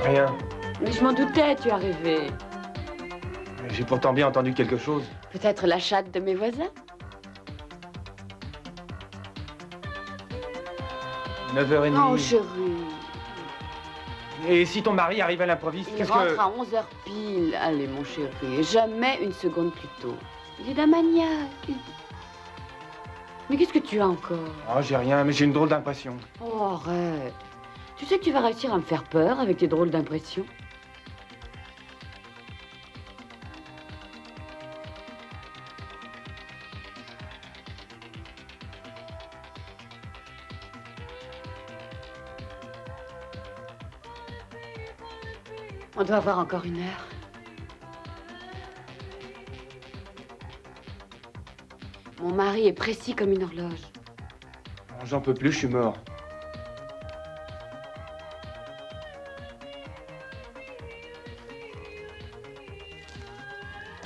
Rien. Mais je m'en doutais, tu as rêvé. J'ai pourtant bien entendu quelque chose. Peut-être la chatte de mes voisins? 9h30. Oh, chérie. Et si ton mari arrive à l'improviste, Il qu'est-ce rentre que... à 11h pile. Allez, mon chéri, jamais une seconde plus tôt. Il est d'un maniaque. Mais qu'est-ce que tu as encore? Oh, j'ai rien, mais j'ai une drôle d'impression. Oh, arrête. Tu sais que tu vas réussir à me faire peur avec tes drôles d'impressions? On doit avoir encore 1 heure. Mon mari est précis comme une horloge. J'en peux plus, je suis mort.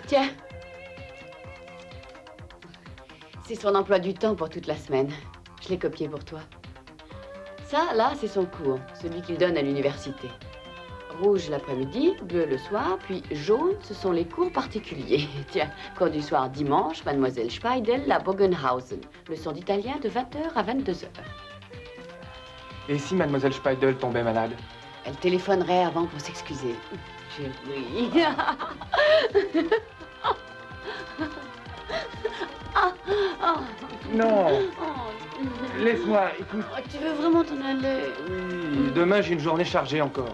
Tiens. C'est son emploi du temps pour toute la semaine. Je l'ai copié pour toi. Ça, là, c'est son cours, celui qu'il donne à l'université. Rouge l'après-midi, bleu le soir, puis jaune, ce sont les cours particuliers. Tiens, cours du soir dimanche, Mademoiselle Speidel à Bogenhausen. Leçon d'italien de 20h à 22h. Et si Mademoiselle Speidel tombait malade? Elle téléphonerait avant pour s'excuser. Chérie. Non. Laisse-moi, écoute. Oh, tu veux vraiment t'en aller? Oui, demain j'ai une journée chargée encore.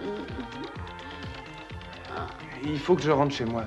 Il faut que je rentre chez moi.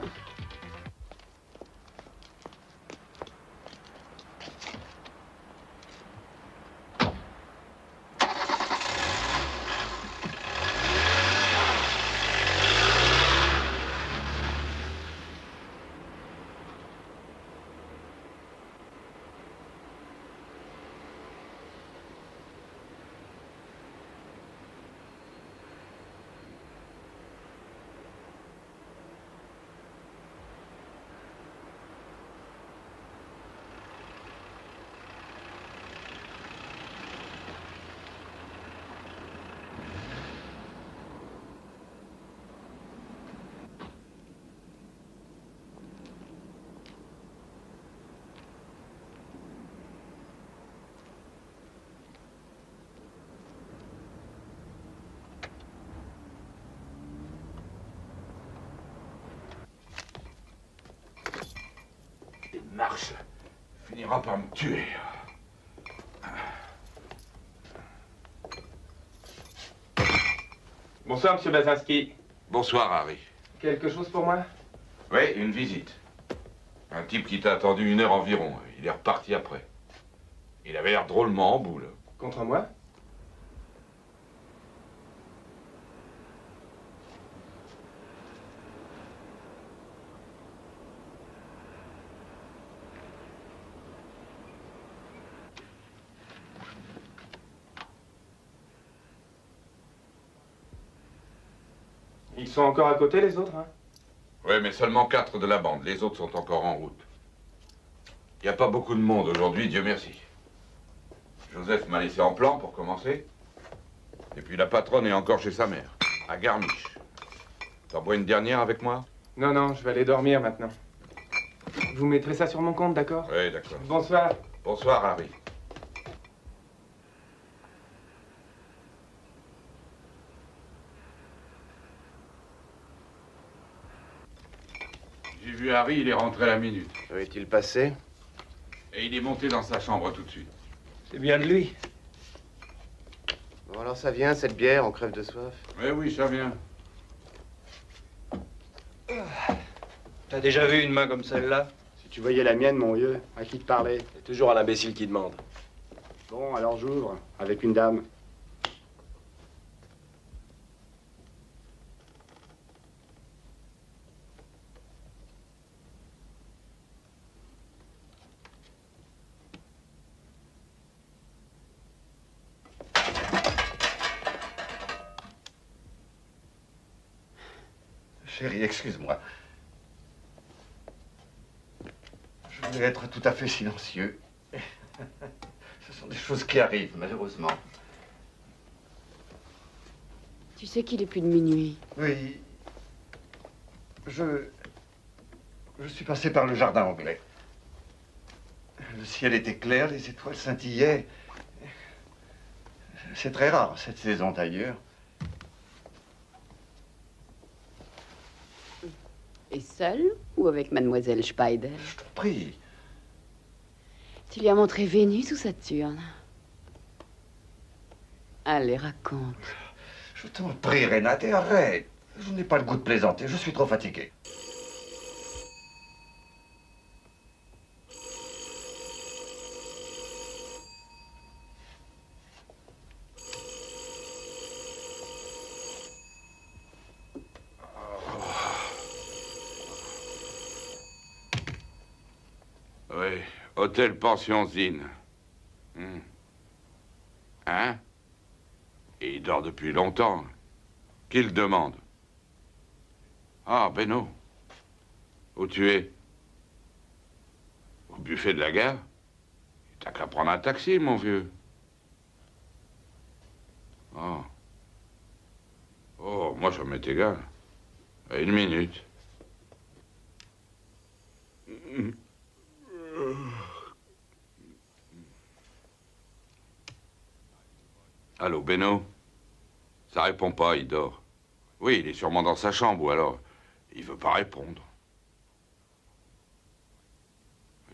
Marche finira par me tuer. Bonsoir, monsieur Basinski. Bonsoir, Harry. Quelque chose pour moi? Oui, une visite. Un type qui t'a attendu 1 heure environ. Il est reparti après. Il avait l'air drôlement en boule. Contre moi? Ils sont encore à côté, les autres, hein? Oui, mais seulement 4 de la bande. Les autres sont encore en route. Il n'y a pas beaucoup de monde aujourd'hui, Dieu merci. Joseph m'a laissé en plan pour commencer. Et puis la patronne est encore chez sa mère, à Garmisch. T'en bois une dernière avec moi? Non, non, je vais aller dormir maintenant. Vous mettrez ça sur mon compte, d'accord? Oui, d'accord. Bonsoir. Bonsoir, Harry. J'ai vu Harry, il est rentré à la minute. Où est-il passé? Et il est monté dans sa chambre tout de suite. C'est bien de lui. Bon, alors ça vient, cette bière, on crève de soif. Oui, oui, ça vient. T'as déjà vu une main comme celle-là? Si tu voyais la mienne, mon vieux, à qui te parlais? C'est toujours un imbécile qui demande. Bon, alors j'ouvre, avec une dame. Chérie, excuse-moi. Je voulais être tout à fait silencieux. Ce sont des choses qui arrivent, malheureusement. Tu sais qu'il est plus de minuit. Oui. Je suis passé par le jardin anglais. Le ciel était clair, les étoiles scintillaient. C'est très rare, cette saison d'ailleurs. Et seul ou avec mademoiselle Spider? Je t'en prie. Tu lui as montré Vénus ou Saturne? Allez, raconte. Je t'en prie, Renate, arrête. Je n'ai pas le goût de plaisanter, je suis trop fatigué. Oui, hôtel pension Zine. Hein? Et il dort depuis longtemps. Qui le demande? Ah, Beno. Où tu es? Au buffet de la gare? T'as qu'à prendre un taxi, mon vieux. Oh. Oh, moi, ça m'est égal. Une minute. Allô, Beno? Ça répond pas, il dort. Oui, il est sûrement dans sa chambre, ou alors, il veut pas répondre.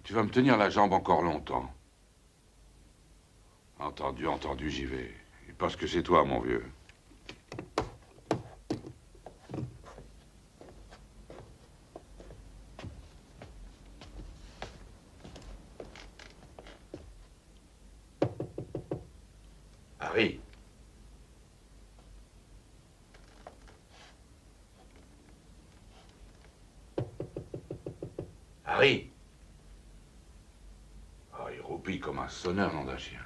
Tu vas me tenir la jambe encore longtemps. Entendu, entendu, j'y vais. Parce que c'est toi, mon vieux. Harry. Harry. Oh, il roupille comme un sonneur, nom d'un chien.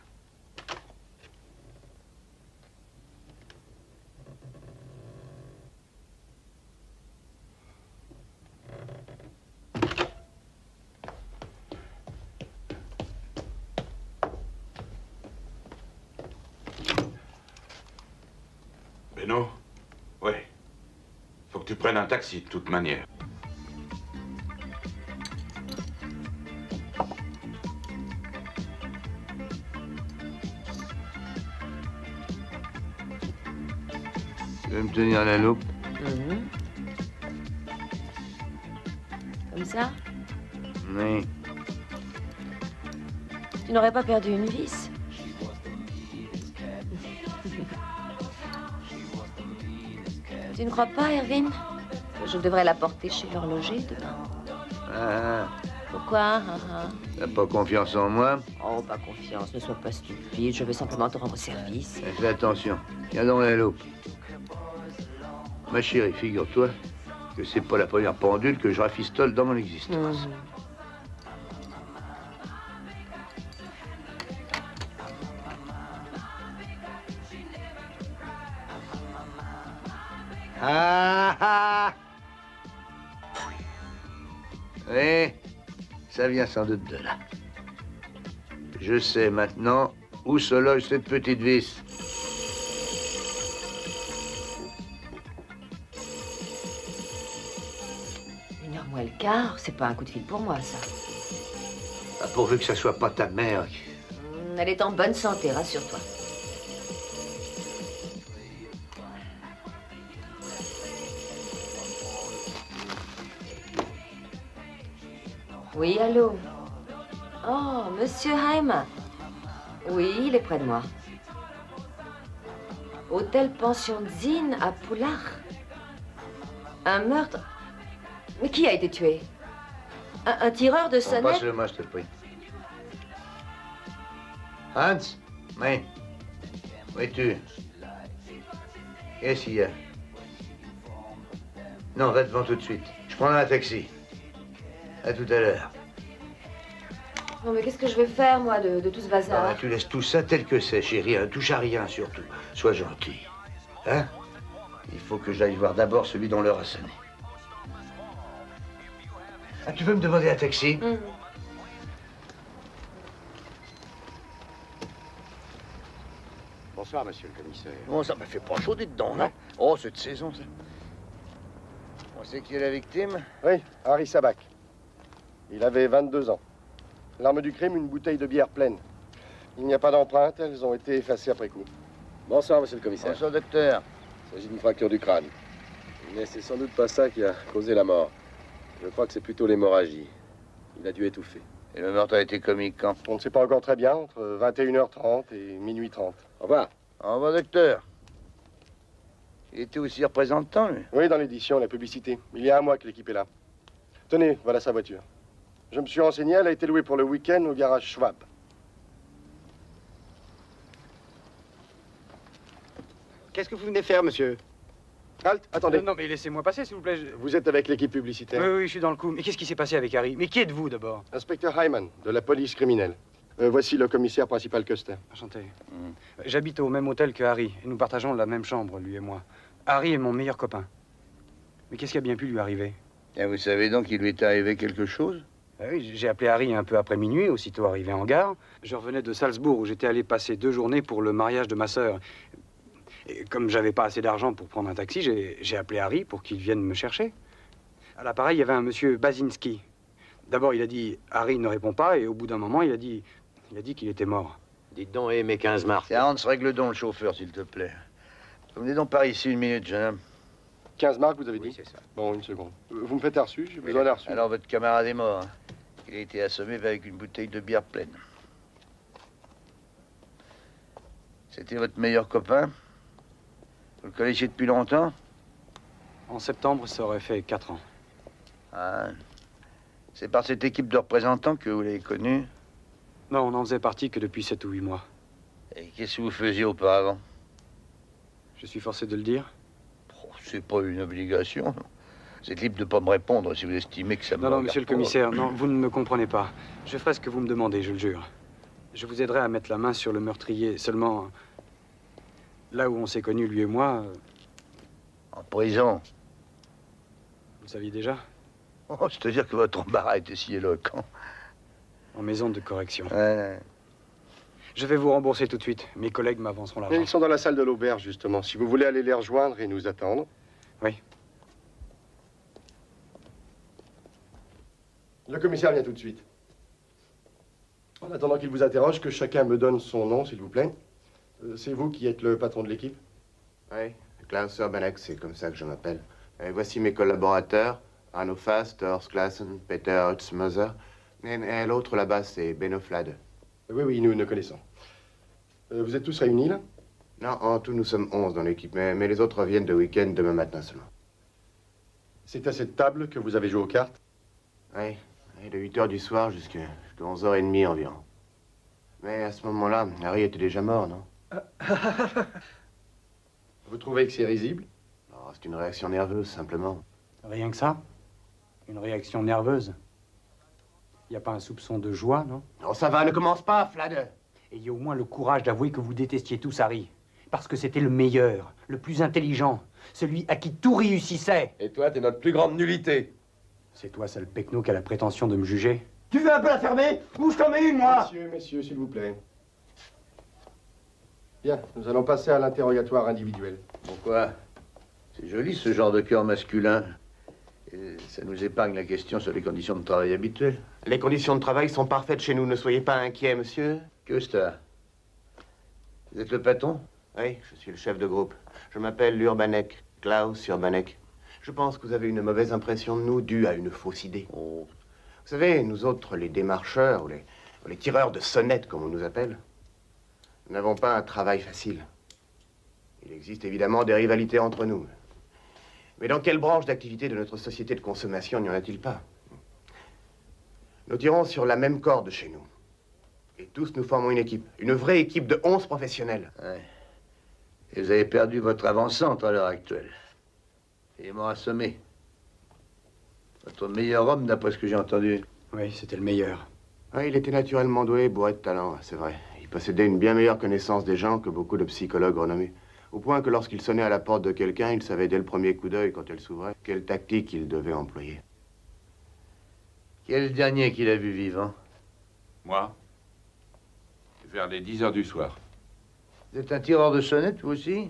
Beno? Ouais. Faut que tu prennes un taxi, de toute manière. Tu veux me tenir la loupe? Comme ça? Oui. Tu n'aurais pas perdu une vis? Tu ne crois pas, Erwin, que je devrais la porter chez l'horloger demain? Ah, Pourquoi? t'as pas confiance en moi? Oh, pas confiance, ne sois pas stupide. Je veux simplement te rendre service. Fais attention. Tiens dans la loupe. Ma chérie, figure-toi que c'est pas la première pendule que je rafistole dans mon existence. Ah ah! Oui, ça vient sans doute de là. Je sais maintenant où se loge cette petite vis. Une heure moins le quart, c'est pas un coup de fil pour moi, ça. Ah, pourvu que ça soit pas ta mère. Elle est en bonne santé, rassure-toi. Oui, allô? Oh, Monsieur Heim. Oui, il est près de moi. Hôtel Pension Zine à Poulard. Un meurtre? Mais qui a été tué? Un tireur de sonnettes? Passe-le-moi, je te prie. Hans? Oui. Où es-tu? Qu'est-ce qu'il y a? Non, va devant tout de suite. Je prendrai un taxi. À tout à l'heure. Non, mais qu'est-ce que je vais faire, moi, de tout ce bazar? Ah, tu laisses tout ça tel que c'est, chérie. Hein. Touche à rien, surtout. Sois gentil. Hein? Il faut que j'aille voir d'abord celui dont l'heure a sonné. Ah, tu veux me demander un taxi? Bonsoir, monsieur le commissaire. Bon, ça m'a fait pas chaud dedans, non? Oh, cette saison, ça. On sait qui est la victime? Oui, Harry Sabac. Il avait 22 ans. L'arme du crime, une bouteille de bière pleine. Il n'y a pas d'empreintes, elles ont été effacées après coup. Bonsoir, monsieur le commissaire. Bonsoir, docteur. Il s'agit d'une fracture du crâne. Mais c'est sans doute pas ça qui a causé la mort. Je crois que c'est plutôt l'hémorragie. Il a dû étouffer. Et le meurtre a été commis quand? On ne sait pas encore très bien, entre 21h30 et minuit 30. Au revoir. Au revoir, docteur. Il était aussi représentant, lui? Oui, dans l'édition, la publicité. Il y a un mois que l'équipe est là. Tenez, voilà sa voiture. Je me suis renseigné, elle a été louée pour le week-end au garage Schwab. Qu'est-ce que vous venez faire, monsieur? Halt, attendez. Non, mais laissez-moi passer, s'il vous plaît. Vous êtes avec l'équipe publicitaire? Oui, je suis dans le coup. Mais qu'est-ce qui s'est passé avec Harry? Mais qui êtes-vous, d'abord? Inspecteur Hyman, de la police criminelle. Voici le commissaire principal Custer. Enchanté. J'habite au même hôtel que Harry, et nous partageons la même chambre, lui et moi. Harry est mon meilleur copain. Mais qu'est-ce qui a bien pu lui arriver? Et vous savez donc qu'il lui est arrivé quelque chose? Oui, j'ai appelé Harry un peu après minuit, aussitôt arrivé en gare. Je revenais de Salzbourg, où j'étais allé passer 2 journées pour le mariage de ma sœur. Et comme j'avais pas assez d'argent pour prendre un taxi, j'ai appelé Harry pour qu'il vienne me chercher. À l'appareil, il y avait un monsieur Basinski. D'abord, il a dit « Harry ne répond pas » et au bout d'un moment, il a dit qu'il était mort. Dites donc, mes 15 mars. Tiens, Hans, règle donc le chauffeur, s'il te plaît. Venez donc par ici 1 minute, jeune homme. 15 marques, vous avez dit? Oui, c'est ça. Bon, une seconde. Vous me faites un reçu? J'ai besoin d'un reçu. Alors, votre camarade est mort. Hein. Il a été assommé avec une bouteille de bière pleine. C'était votre meilleur copain? Vous le connaissiez depuis longtemps? En septembre, ça aurait fait 4 ans. Ah. C'est par cette équipe de représentants que vous l'avez connu? Non, on n'en faisait partie que depuis 7 ou 8 mois. Et qu'est-ce que vous faisiez auparavant? Je suis forcé de le dire. Oh, c'est pas une obligation. C'est libre de ne pas me répondre si vous estimez que ça me Non, regarde monsieur le pas. commissaire, non, vous ne me comprenez pas. Je ferai ce que vous me demandez, je le jure. Je vous aiderai à mettre la main sur le meurtrier. Seulement, là où on s'est connus, lui et moi, En prison? vous le saviez déjà, Oh, c'est-à-dire que votre embarras était si éloquent. en maison de correction. Ouais. Je vais vous rembourser tout de suite. Mes collègues m'avanceront Mais l'argent. ils sont dans la salle de l'auberge, justement. Si vous voulez aller les rejoindre et nous attendre. Oui. Le commissaire vient tout de suite. En attendant qu'il vous interroge, que chacun me donne son nom, s'il vous plaît. C'est vous qui êtes le patron de l'équipe? Oui, Klaus Urbanek, c'est comme ça que je m'appelle. Et voici mes collaborateurs. Arno Fast, Horst Classen, Peter Hutzmoser. Et l'autre là-bas, c'est Benno Flade. Oui, nous connaissons. Vous êtes tous réunis, là? Non, en tout, nous sommes 11 dans l'équipe, mais les autres reviennent de week-end demain matin seulement. C'est à cette table que vous avez joué aux cartes? Oui, de 8 h du soir jusqu'à 11h30 environ. Mais à ce moment-là, Harry était déjà mort, non? Vous trouvez que c'est risible? Non, c'est une réaction nerveuse, simplement. Rien que ça? Une réaction nerveuse? Il n'y a pas un soupçon de joie, non? Non, ça va, ne commence pas, Flade. Ayez au moins le courage d'avouer que vous détestiez tous Harry. Parce que c'était le meilleur, le plus intelligent, celui à qui tout réussissait. Et toi, t'es notre plus grande nullité. C'est toi, sale pecno, qui a la prétention de me juger? Tu veux un peu la fermer? Ou je t'en mets une, moi? Messieurs, s'il vous plaît. Bien, nous allons passer à l'interrogatoire individuel. Pourquoi? C'est joli, ce genre de cœur masculin. Et ça nous épargne la question sur les conditions de travail habituelles. Les conditions de travail sont parfaites chez nous, ne soyez pas inquiets, monsieur. Que c'est? Vous êtes le patron? Oui, je suis le chef de groupe. Je m'appelle Urbanek, Klaus Urbanek. Je pense que vous avez une mauvaise impression de nous due à une fausse idée. Oh. Vous savez, nous autres, les démarcheurs, ou les tireurs de sonnettes, comme on nous appelle, nous n'avons pas un travail facile. Il existe évidemment des rivalités entre nous. Mais dans quelle branche d'activité de notre société de consommation n'y en a-t-il pas? Nous tirons sur la même corde chez nous. Et tous nous formons une équipe. Une vraie équipe de 11 professionnels. Ouais. Et vous avez perdu votre avant-centre à l'heure actuelle. Il est mort assommé. Votre meilleur homme, d'après ce que j'ai entendu. Oui, c'était le meilleur. Oui, il était naturellement doué, bourré de talent, c'est vrai. Il possédait une bien meilleure connaissance des gens que beaucoup de psychologues renommés. Au point que lorsqu'il sonnait à la porte de quelqu'un, il savait dès le premier coup d'œil, quand elle s'ouvrait, quelle tactique il devait employer. Qui est le dernier qu'il a vu vivant? Moi? Vers les 10 h du soir. Vous êtes un tireur de sonnettes, vous aussi?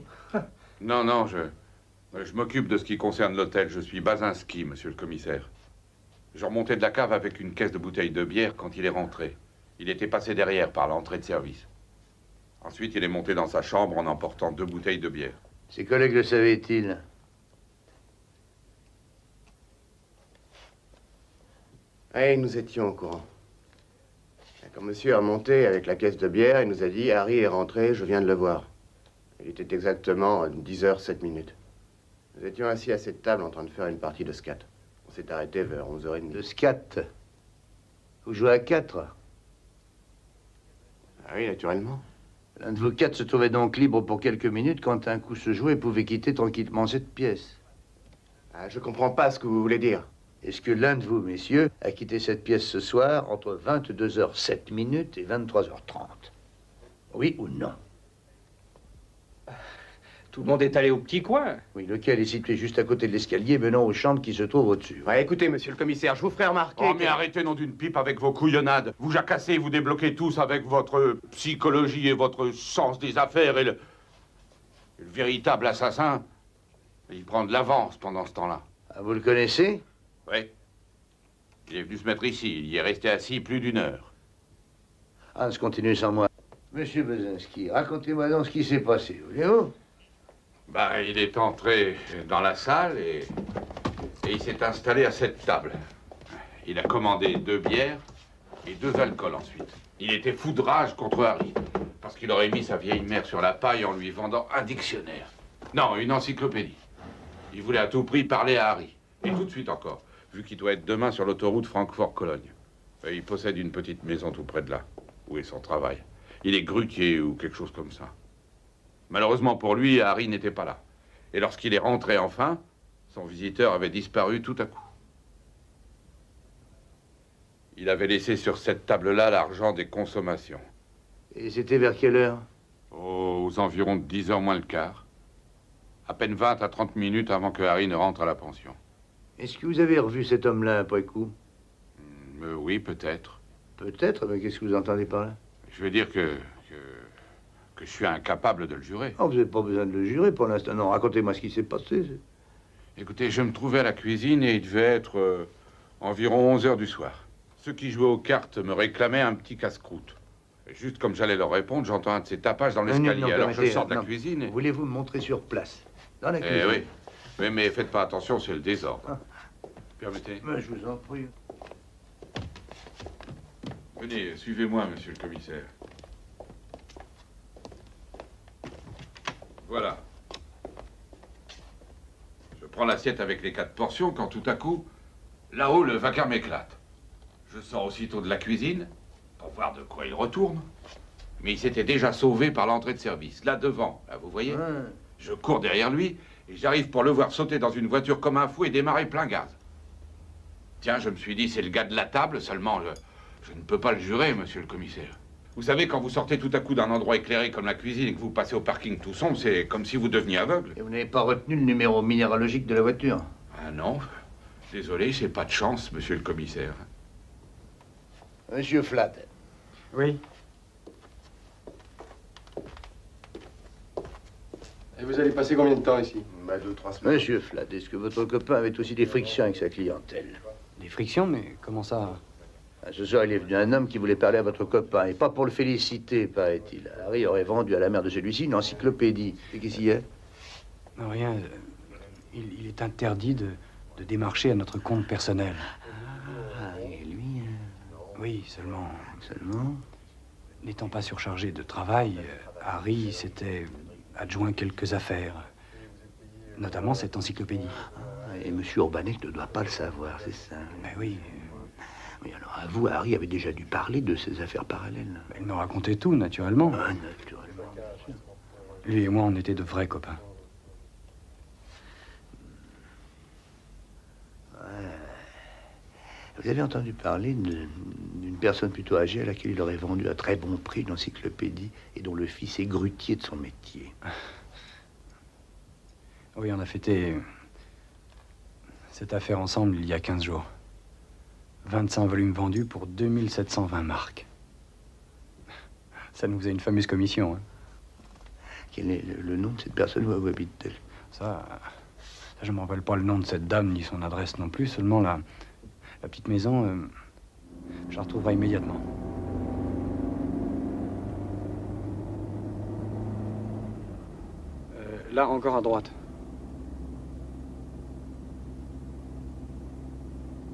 Non, non, je m'occupe de ce qui concerne l'hôtel. Je suis Basinski, monsieur le commissaire. Je remontais de la cave avec une caisse de bouteilles de bière quand il est rentré. Il était passé derrière par l'entrée de service. Ensuite, il est monté dans sa chambre en emportant 2 bouteilles de bière. Ses collègues le savaient-ils? Oui, nous étions au courant. Quand monsieur est remonté avec la caisse de bière, il nous a dit « Harry est rentré, je viens de le voir ». Il était exactement 10h07. Nous étions assis à cette table en train de faire une partie de scat. On s'est arrêté vers 11h30. De scat? Vous jouez à 4? Ah oui, naturellement. L'un de vous 4 se trouvait donc libre pour quelques minutes quand un coup se jouait et pouvait quitter tranquillement cette pièce. Ah, je comprends pas ce que vous voulez dire. Est-ce que l'un de vous, messieurs, a quitté cette pièce ce soir entre 22h07 et 23h30? Oui ou non? Tout le monde est allé au petit coin. Oui, lequel est situé juste à côté de l'escalier menant aux chambres qui se trouvent au-dessus. Ouais, écoutez, monsieur le commissaire, je vous ferai remarquer... Oh, mais arrêtez, nom d'une pipe, avec vos couillonnades. Vous jacassez, vous débloquez tous avec votre psychologie et votre sens des affaires et le véritable assassin, il prend de l'avance pendant ce temps-là. Ah, vous le connaissez? Oui. Il est venu se mettre ici. Il y est resté assis plus d'1 heure. Hans continue sans moi. Monsieur Basinski, racontez-moi donc ce qui s'est passé, voulez-vous? Ben, il est entré dans la salle et il s'est installé à cette table. Il a commandé 2 bières et 2 alcools ensuite. Il était fou de rage contre Harry, parce qu'il aurait mis sa vieille mère sur la paille en lui vendant un dictionnaire. Non, une encyclopédie. Il voulait à tout prix parler à Harry. Et tout de suite encore, vu qu'il doit être demain sur l'autoroute Francfort-Cologne. Et il possède une petite maison tout près de là, où est son travail. Il est grutier ou quelque chose comme ça. Malheureusement pour lui, Harry n'était pas là. Et lorsqu'il est rentré enfin, son visiteur avait disparu tout à coup. Il avait laissé sur cette table-là l'argent des consommations. Et c'était vers quelle heure? Aux environs de 10h moins le quart. À peine 20 à 30 minutes avant que Harry ne rentre à la pension. Est-ce que vous avez revu cet homme-là après coup? Oui, peut-être. Peut-être, mais qu'est-ce que vous entendez par là? Je veux dire que je suis incapable de le jurer. Oh, vous n'avez pas besoin de le jurer pour l'instant. Non, racontez-moi ce qui s'est passé. Écoutez, je me trouvais à la cuisine et il devait être environ 11h du soir. Ceux qui jouaient aux cartes me réclamaient un petit casse-croûte. Et juste comme j'allais leur répondre, j'entends un de ces tapages dans l'escalier. Alors je sors de la cuisine et... Voulez-vous me montrer sur place? Dans la cuisine? Oui. Mais faites pas attention, c'est le désordre. Ah. Permettez. Mais je vous en prie. Venez, suivez-moi, monsieur le commissaire. Voilà. Je prends l'assiette avec les 4 portions quand tout à coup, là-haut, le vacarme m'éclate. Je sors aussitôt de la cuisine pour voir de quoi il retourne. Mais il s'était déjà sauvé par l'entrée de service, là devant, là, vous voyez. Ouais. Je cours derrière lui et j'arrive pour le voir sauter dans une voiture comme un fou et démarrer plein gaz. Tiens, je me suis dit, c'est le gars de la table, seulement je ne peux pas le jurer, monsieur le commissaire. Vous savez, quand vous sortez tout à coup d'un endroit éclairé comme la cuisine et que vous passez au parking tout sombre, c'est comme si vous deveniez aveugle. Et vous n'avez pas retenu le numéro minéralogique de la voiture? Ah non, désolé, j'ai pas de chance, monsieur le commissaire. Monsieur Flatt. Oui. Et vous allez passer combien de temps ici? 2 ou 3 semaines. Monsieur Flatt, est-ce que votre copain avait aussi des frictions avec sa clientèle? Des frictions, mais comment ça? Ce soir, il est venu un homme qui voulait parler à votre copain, et pas pour le féliciter, paraît-il. Harry aurait vendu à la mère de celui-ci une encyclopédie. Et qu'est-ce qu'il y a? Non, rien. Il est interdit de démarcher à notre compte personnel. Ah, et lui? Oui, seulement... Seulement? N'étant pas surchargé de travail, Harry s'était adjoint quelques affaires. Notamment cette encyclopédie. Ah, et monsieur Urbanek ne doit pas le savoir, c'est ça? Mais oui. Oui, alors à vous, Harry avait déjà dû parler de ces affaires parallèles. Il me racontait tout, naturellement. Ah, naturellement, bien sûr. Lui et moi, on était de vrais copains. Ouais. Vous avez entendu parler d'une personne plutôt âgée à laquelle il aurait vendu à très bon prix une encyclopédie et dont le fils est grutier de son métier? Oui, on a fêté cette affaire ensemble il y a 15 jours. 25 volumes vendus pour 2720 marks. Ça nous faisait une fameuse commission, hein. Quel est le nom de cette personne? Où habite-t-elle? Ça, je me rappelle pas le nom de cette dame ni son adresse non plus. Seulement la petite maison, je la retrouverai immédiatement. Là, encore à droite.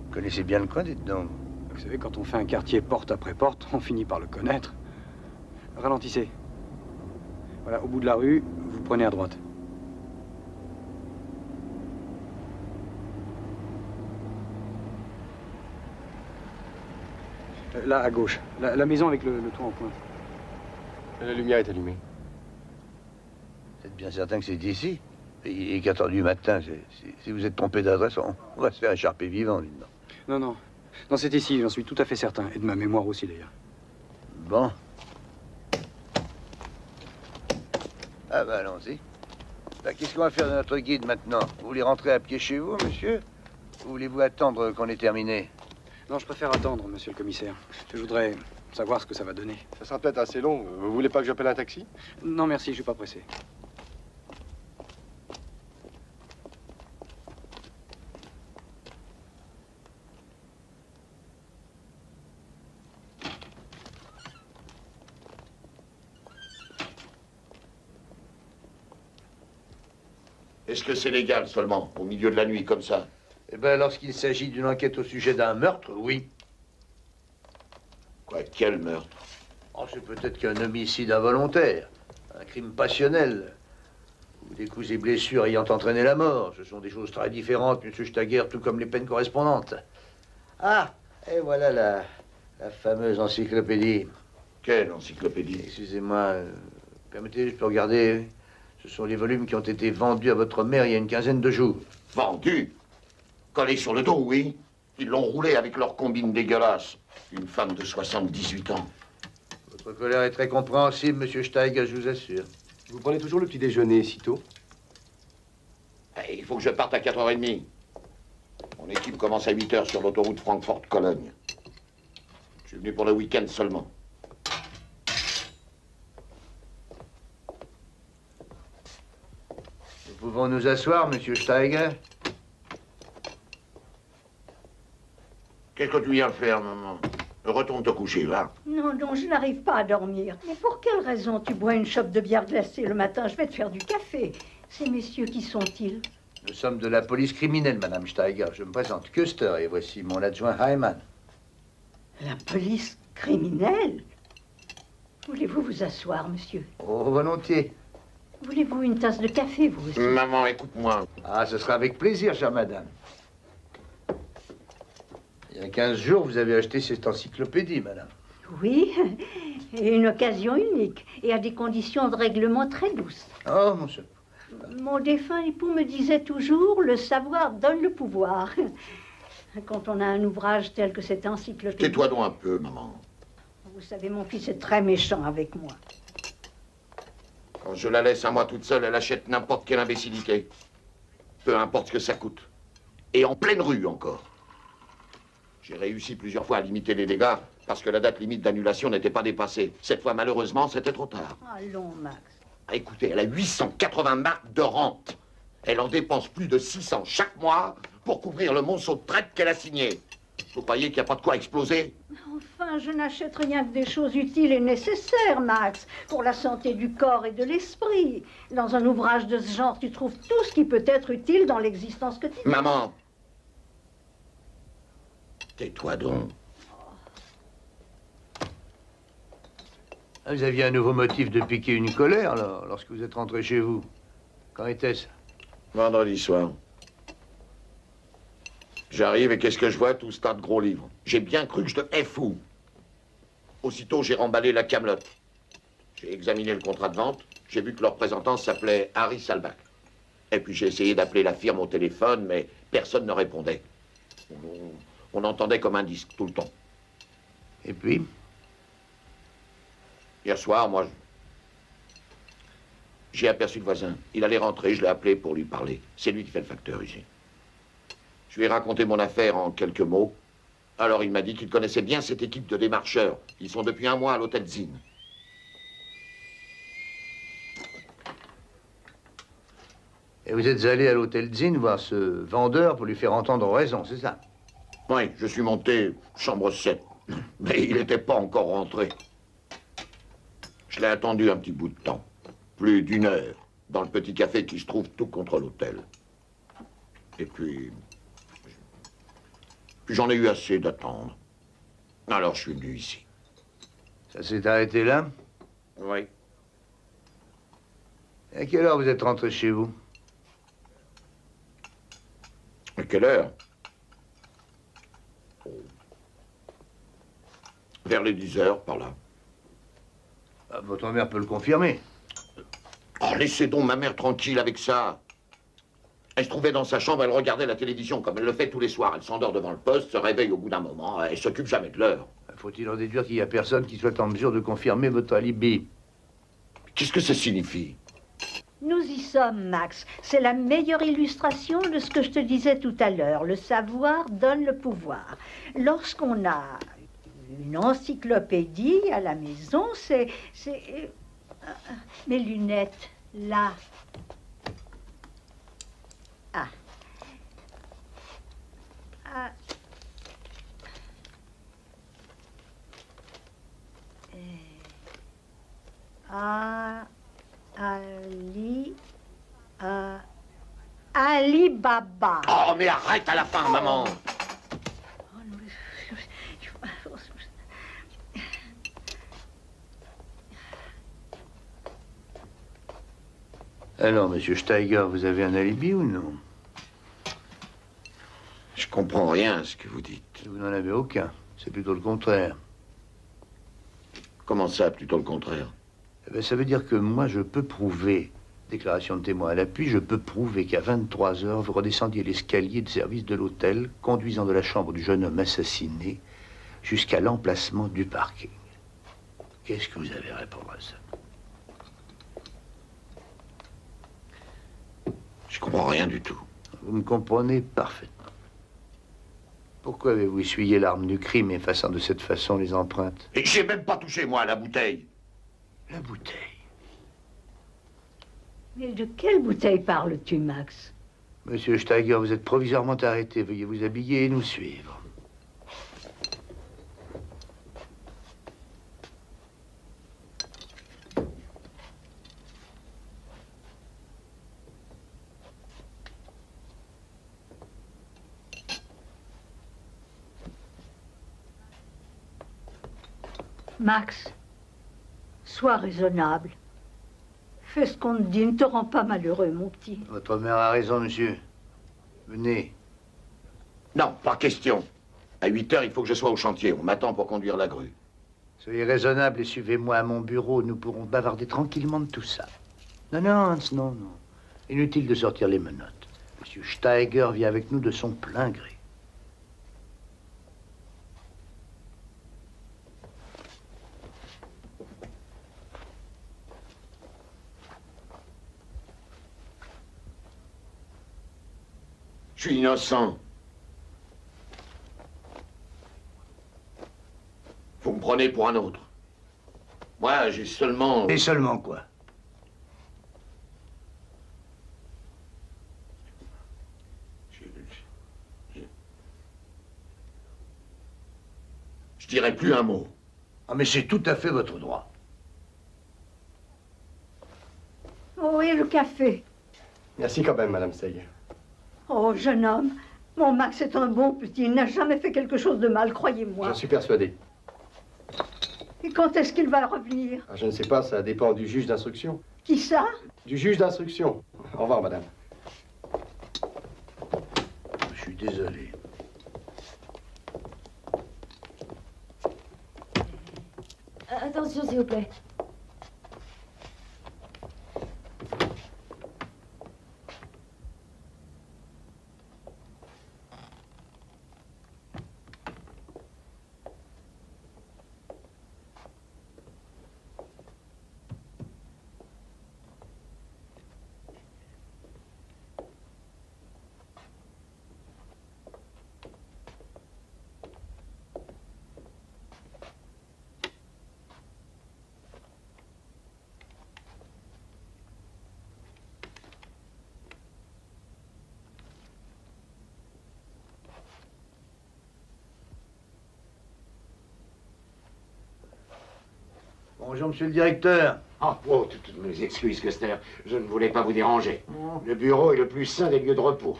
Vous connaissez bien le coin, dites donc. Vous savez, quand on fait un quartier porte après porte, on finit par le connaître. Ralentissez. Voilà, au bout de la rue, vous prenez à droite. Là, à gauche. La maison avec le toit en pointe. La lumière est allumée. Vous êtes bien certain que c'est ici? Il est 4 heures du matin. Si vous êtes trompé d'adresse, on va se faire écharper vivant, dites donc. Non, non. Non, c'est ici, j'en suis tout à fait certain. Et de ma mémoire aussi, d'ailleurs. Bon. Ah ben, allons-y. Ben, qu'est-ce qu'on va faire de notre guide maintenant? Vous voulez rentrer à pied chez vous, monsieur? Ou voulez-vous attendre qu'on ait terminé? Non, je préfère attendre, monsieur le commissaire. Je voudrais savoir ce que ça va donner. Ça sera peut-être assez long. Vous voulez pas que j'appelle un taxi? Non, merci, je suis pas pressé. Est-ce que c'est légal seulement, au milieu de la nuit comme ça? Eh bien, lorsqu'il s'agit d'une enquête au sujet d'un meurtre, oui. Quoi, quel meurtre? Oh, c'est peut-être qu'un homicide involontaire, un crime passionnel, ou des coups et blessures ayant entraîné la mort. Ce sont des choses très différentes, monsieur Stager, tout comme les peines correspondantes. Ah, et voilà la fameuse encyclopédie. Quelle encyclopédie? Excusez-moi, permettez, je peux regarder. Ce sont les volumes qui ont été vendus à votre mère il y a une quinzaine de jours. Vendus? Collés sur le dos, oui. Ils l'ont roulé avec leur combine dégueulasse. Une femme de 78 ans. Votre colère est très compréhensible, monsieur Steiger, je vous assure. Vous prenez toujours le petit déjeuner si tôt? Il faut que je parte à 4h30. Mon équipe commence à 8h sur l'autoroute Francfort-Cologne. Je suis venu pour le week-end seulement. Nous pouvons nous asseoir, monsieur Steiger? Qu'est-ce que tu viens faire, maman? Retourne te coucher, va. Non, non, je n'arrive pas à dormir. Mais pour quelle raison tu bois une chope de bière glacée le matin? Je vais te faire du café. Ces messieurs, qui sont-ils? Nous sommes de la police criminelle, madame Steiger. Je me présente Custer et voici mon adjoint Hyman. La police criminelle? Voulez-vous vous asseoir, monsieur? Oh, volontiers. Voulez-vous une tasse de café, vous aussi? Maman, écoute-moi. Ah, ce sera avec plaisir, chère madame. Il y a 15 jours, vous avez acheté cette encyclopédie, madame. Oui, et une occasion unique, et à des conditions de règlement très douces. Oh, mon cher. Mon défunt époux me disait toujours, le savoir donne le pouvoir. Quand on a un ouvrage tel que cette encyclopédie... Tais-toi donc un peu, maman. Vous savez, mon fils est très méchant avec moi. Quand je la laisse à moi toute seule, elle achète n'importe quelle imbécilité. Peu importe ce que ça coûte. Et en pleine rue, encore. J'ai réussi plusieurs fois à limiter les dégâts parce que la date limite d'annulation n'était pas dépassée. Cette fois, malheureusement, c'était trop tard. Allons, Max. Ah, écoutez, elle a 880 marks de rente. Elle en dépense plus de 600 chaque mois pour couvrir le monceau de traite qu'elle a signé. Vous croyez qu'il n'y a pas de quoi exploser? Enfin, je n'achète rien que des choses utiles et nécessaires, Max, pour la santé du corps et de l'esprit. Dans un ouvrage de ce genre, tu trouves tout ce qui peut être utile dans l'existence quotidienne. Maman! Tais-toi donc. Vous aviez un nouveau motif de piquer une colère, alors, lorsque vous êtes rentré chez vous. Quand était-ce? Vendredi soir. J'arrive et qu'est-ce que je vois? Tout ce tas de gros livres. J'ai bien cru que je devenais fou. Aussitôt, j'ai remballé la camelote. J'ai examiné le contrat de vente. J'ai vu que le représentant s'appelait Harry Salbach. Et puis j'ai essayé d'appeler la firme au téléphone, mais personne ne répondait. On entendait comme un disque tout le temps. Et puis? Hier soir, moi, j'ai aperçu le voisin. Il allait rentrer, je l'ai appelé pour lui parler. C'est lui qui fait le facteur ici. Je lui ai raconté mon affaire en quelques mots. Alors il m'a dit qu'il connaissait bien cette équipe de démarcheurs. Ils sont depuis un mois à l'hôtel Zinn. Et vous êtes allé à l'hôtel Zinn voir ce vendeur pour lui faire entendre raison, c'est ça? Oui, je suis monté chambre 7. Mais il n'était pas encore rentré. Je l'ai attendu un petit bout de temps. Plus d'1 heure. Dans le petit café qui se trouve tout contre l'hôtel. Et puis j'en ai eu assez d'attendre. Alors je suis venu ici. Ça s'est arrêté là? Oui. Et à quelle heure vous êtes rentré chez vous? À quelle heure? Vers les 10 heures, par là. Ah, votre mère peut le confirmer. Oh, laissez donc ma mère tranquille avec ça. Elle se trouvait dans sa chambre, elle regardait la télévision comme elle le fait tous les soirs. Elle s'endort devant le poste, se réveille au bout d'un moment, elle s'occupe jamais de l'heure. Faut-il en déduire qu'il n'y a personne qui soit en mesure de confirmer votre alibi? Qu'est-ce que ça signifie? Nous y sommes, Max. C'est la meilleure illustration de ce que je te disais tout à l'heure. Le savoir donne le pouvoir. Lorsqu'on a une encyclopédie à la maison, c'est... Mes lunettes, là. Ah. Ah. Ali Baba. Oh, mais arrête à la fin, maman. Alors, monsieur Steiger, vous avez un alibi ou non? Je comprends rien à ce que vous dites. Vous n'en avez aucun. C'est plutôt le contraire. Comment ça, plutôt le contraire? Eh bien, ça veut dire que moi, je peux prouver, déclaration de témoin à l'appui, je peux prouver qu'à 23 heures, vous redescendiez l'escalier de service de l'hôtel, conduisant de la chambre du jeune homme assassiné jusqu'à l'emplacement du parking. Qu'est-ce que vous avez à répondre à ça? Je comprends rien du tout. Vous me comprenez parfaitement. Pourquoi avez-vous essuyé l'arme du crime, effaçant de cette façon les empreintes? Et j'ai même pas touché, moi, à la bouteille. La bouteille? Mais de quelle bouteille parles-tu, Max? Monsieur Steiger, vous êtes provisoirement arrêté. Veuillez vous habiller et nous suivre. Max, sois raisonnable. Fais ce qu'on te dit, ne te rends pas malheureux, mon petit. Votre mère a raison, monsieur. Venez. Non, pas question. À 8 heures, il faut que je sois au chantier. On m'attend pour conduire la grue. Soyez raisonnable et suivez-moi à mon bureau. Nous pourrons bavarder tranquillement de tout ça. Non, non, Hans, non, non. Inutile de sortir les menottes. Monsieur Steiger vient avec nous de son plein gré. Je suis innocent. Vous me prenez pour un autre. Moi, j'ai seulement... Et seulement quoi? Je dirais plus un mot. Ah, mais c'est tout à fait votre droit. Oh, et le café? Merci quand même, Madame Steiger. Oh, jeune homme, mon Max est un bon petit. Il n'a jamais fait quelque chose de mal, croyez-moi. J'en suis persuadé. Et quand est-ce qu'il va revenir? Ah, je ne sais pas, ça dépend du juge d'instruction. Qui ça? Du juge d'instruction. Au revoir, madame. Je suis désolé. Attention, s'il vous plaît. Bonjour, monsieur le directeur. Oh, toutes mes excuses, Custer. Je ne voulais pas vous déranger. Le bureau est le plus sain des lieux de repos.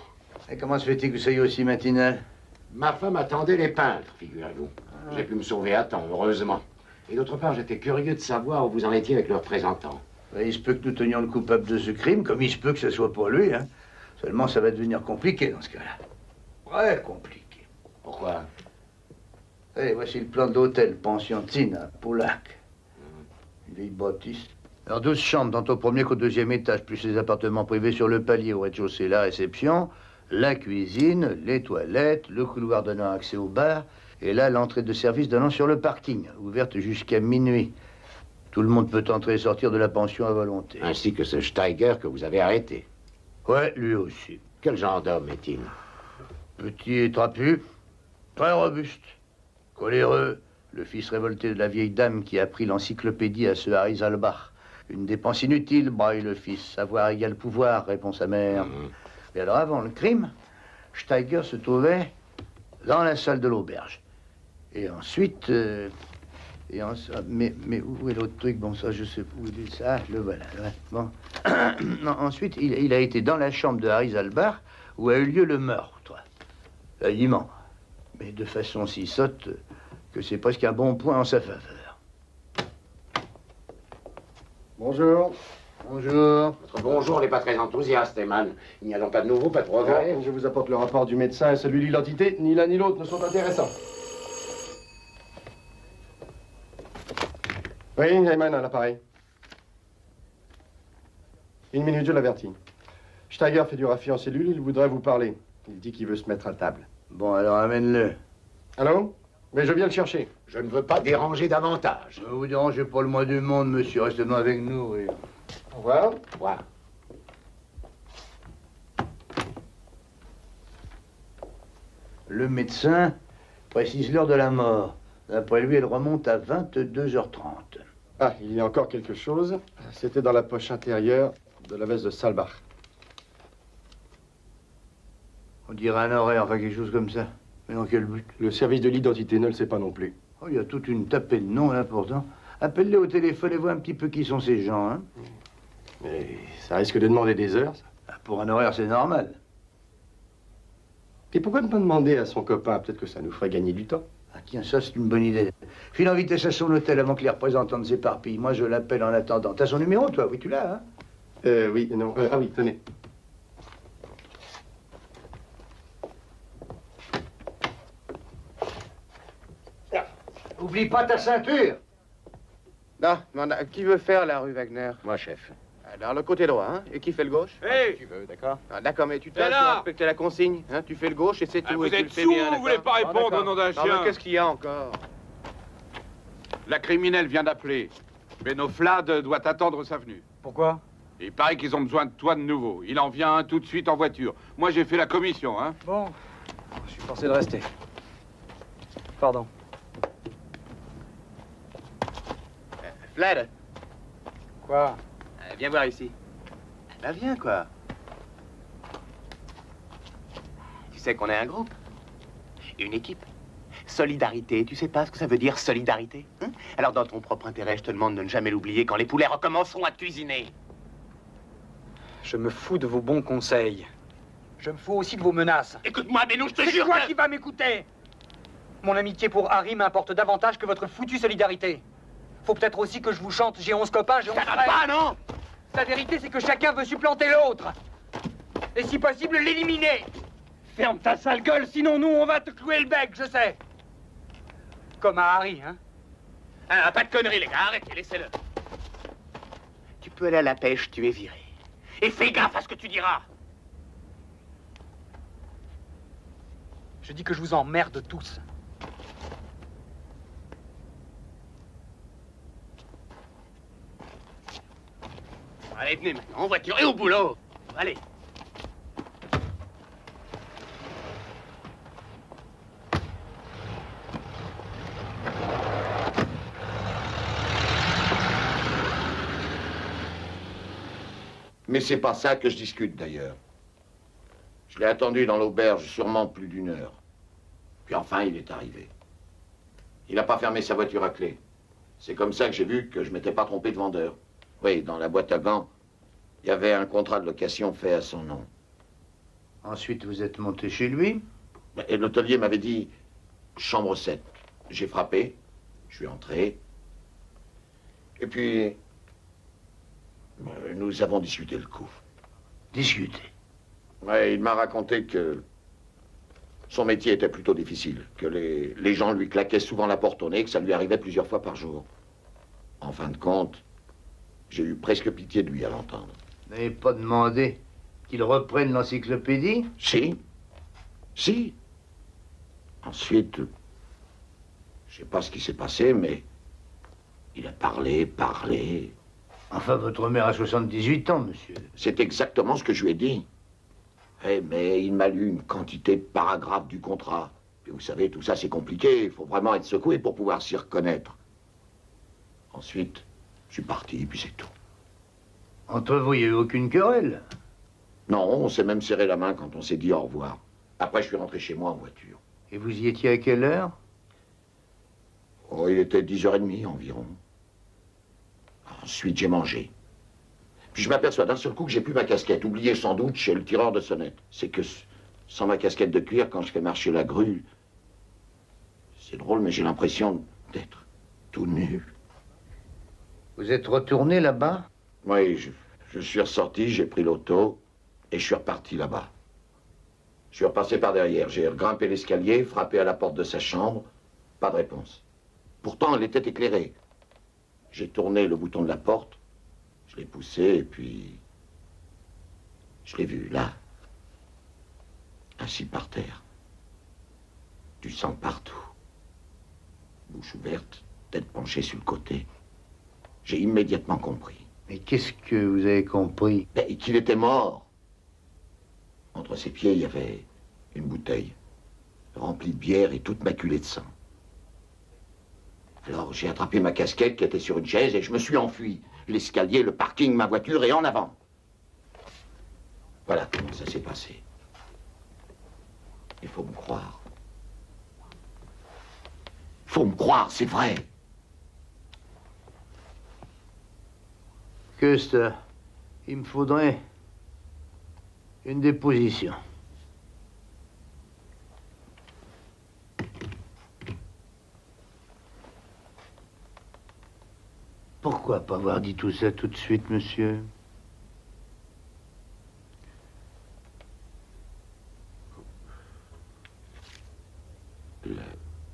Et comment se fait-il que vous soyez aussi matinal? Ma femme attendait les peintres, figurez-vous. J'ai pu me sauver à temps, heureusement. Et d'autre part, j'étais curieux de savoir où vous en étiez avec le représentant. Il se peut que nous tenions le coupable de ce crime, comme il se peut que ce soit pour lui, hein. Seulement, ça va devenir compliqué dans ce cas-là. Très compliqué. Pourquoi? Allez, voici le plan de l'hôtel, pension Zin à Poulac. Une vieille bâtisse. Alors, 12 chambres, tant au premier qu'au deuxième étage, plus les appartements privés sur le palier au rez-de-chaussée, la réception, la cuisine, les toilettes, le couloir donnant accès au bar, et là, l'entrée de service donnant sur le parking, ouverte jusqu'à minuit. Tout le monde peut entrer et sortir de la pension à volonté. Ainsi que ce Steiger que vous avez arrêté. Ouais, lui aussi. Quel genre d'homme est-il? Petit et trapu, très robuste, coléreux, le fils révolté de la vieille dame qui a pris l'encyclopédie à ce Harry Zalbach. Une dépense inutile, braille le fils. Savoir égale pouvoir, répond sa mère. Et alors, avant le crime, Steiger se trouvait dans la salle de l'auberge. Et ensuite... mais où est l'autre truc? Bon, ça, je sais où il est. Ça, le voilà. Ouais. Bon. Non, ensuite, il a été dans la chambre de Harry Zalbach où a eu lieu le meurtre. Aliment. Mais de façon si sotte que c'est presque un bon point en sa faveur. Bonjour. Bonjour. Votre bonjour n'est pas très enthousiaste, Eman. Il n'y a donc pas de nouveau, pas de progrès? Je vous apporte le rapport du médecin et celui de l'identité. Ni l'un ni l'autre ne sont intéressants. Oui, Ayman à l'appareil. Une minute, je l'avertis. Steiger fait du raffi en cellule, il voudrait vous parler. Il dit qu'il veut se mettre à table. Bon, alors amène-le. Allô? Mais je viens le chercher. Je ne veux pas déranger davantage. Ne vous dérangez pas le moins du monde, monsieur. Restez avec nous. Et... Au revoir. Au revoir. Le médecin précise l'heure de la mort. D'après lui, elle remonte à 22h30. Ah, il y a encore quelque chose. C'était dans la poche intérieure de la veste de Salbach. On dirait un horaire, enfin quelque chose comme ça. Mais dans quel but? Le service de l'identité ne le sait pas non plus. Oh, il y a toute une tapée de noms, là, pourtant. Appelle-les au téléphone et vois un petit peu qui sont ces gens, hein. Mais ça risque de demander des heures, ça. Ah, pour un horaire, c'est normal. Et pourquoi ne pas demander à son copain? Peut-être que ça nous ferait gagner du temps. Ah tiens, ça, c'est une bonne idée. File en vitesse à son hôtel avant que les représentants ne s'éparpillent. Moi, je l'appelle en attendant. T'as son numéro, toi? Oui, tu l'as, hein? Oui, non. Ah oui, tenez. Oublie pas ta ceinture. Non, qui veut faire la rue Wagner? Moi, chef. Alors, le côté droit, hein? Et qui fait le gauche? Hey! Tu veux, d'accord? Ah, d'accord, mais tu t'as là! respecté la consigne, hein? Tu fais le gauche et c'est tout. Vous et tu êtes le fais sous, bien, vous voulez pas d'accord? répondre au nom d'un Non, chien? mais qu'est-ce qu'il y a encore? La criminelle vient d'appeler. Beno Flad doit attendre sa venue. Pourquoi? Il paraît qu'ils ont besoin de toi de nouveau. Il en vient un tout de suite en voiture. Moi, j'ai fait la commission, hein. Bon, je suis forcé de rester. Pardon. Flad, Quoi? viens voir ici. Bah viens, quoi. Tu sais qu'on est un groupe, une équipe. Solidarité, tu sais pas ce que ça veut dire, solidarité, hein? Alors, dans ton propre intérêt, je te demande de ne jamais l'oublier quand les poulets recommenceront à cuisiner. Je me fous de vos bons conseils. Je me fous aussi de vos menaces. Écoute-moi, Beno, je te C'est jure toi que... qui vas m'écouter. Mon amitié pour Harry m'importe davantage que votre foutue solidarité. Faut peut-être aussi que je vous chante j'ai 11 copains, j'ai 11 Ça va frères. pas, non? La vérité, c'est que chacun veut supplanter l'autre. Et si possible, l'éliminer. Ferme ta sale gueule, sinon nous, on va te clouer le bec, je sais. Comme à Harry, hein. Ah, pas de conneries, les gars, arrêtez, laissez-le. Tu peux aller à la pêche, tu es viré. Et fais gaffe à ce que tu diras. Je dis que je vous emmerde tous. Allez, venez maintenant, en voiture et au boulot. Allez. Mais c'est pas ça que je discute, d'ailleurs. Je l'ai attendu dans l'auberge sûrement plus d'une heure. Puis enfin, il est arrivé. Il n'a pas fermé sa voiture à clé. C'est comme ça que j'ai vu que je m'étais pas trompé de vendeur. Oui, dans la boîte à gants, il y avait un contrat de location fait à son nom. Ensuite, vous êtes monté chez lui? Et l'hôtelier m'avait dit chambre 7. J'ai frappé, je suis entré. Et puis, nous avons discuté le coup. Discuté? Ouais, il m'a raconté que son métier était plutôt difficile, que les gens lui claquaient souvent la porte au nez, que ça lui arrivait plusieurs fois par jour. En fin de compte, j'ai eu presque pitié de lui à l'entendre. Vous n'avez pas demandé qu'il reprenne l'encyclopédie? Si. Si. Ensuite, je sais pas ce qui s'est passé, mais il a parlé. Enfin, votre mère a 78 ans, monsieur. C'est exactement ce que je lui ai dit. Eh, mais il m'a lu une quantité de paragraphes du contrat. Et vous savez, tout ça, c'est compliqué. Il faut vraiment être secoué pour pouvoir s'y reconnaître. Ensuite, je suis parti, puis c'est tout. Entre vous, il n'y a eu aucune querelle? Non, on s'est même serré la main quand on s'est dit au revoir. Après, je suis rentré chez moi en voiture. Et vous y étiez à quelle heure? Oh, il était 10h30 environ. Ensuite, j'ai mangé. Puis je m'aperçois d'un seul coup que j'ai plus ma casquette, oubliée sans doute chez le tireur de sonnette. C'est que sans ma casquette de cuir, quand je fais marcher la grue, c'est drôle, mais j'ai l'impression d'être tout nu. Vous êtes retourné là-bas? Oui, je suis ressorti, j'ai pris l'auto et je suis reparti là-bas. Je suis repassé par derrière, j'ai grimpé l'escalier, frappé à la porte de sa chambre, pas de réponse. Pourtant, elle était éclairée. J'ai tourné le bouton de la porte, je l'ai poussé et puis je l'ai vu là, assis par terre. Du sang partout. Bouche ouverte, tête penchée sur le côté. J'ai immédiatement compris. Mais qu'est-ce que vous avez compris? Ben, qu'il était mort. Entre ses pieds, il y avait une bouteille remplie de bière et toute maculée de sang. Alors j'ai attrapé ma casquette qui était sur une chaise et je me suis enfui. L'escalier, le parking, ma voiture et en avant. Voilà comment ça s'est passé. Il faut me croire. Il faut me croire, c'est vrai. Que ça? Il me faudrait une déposition. Pourquoi pas avoir dit tout ça tout de suite, monsieur?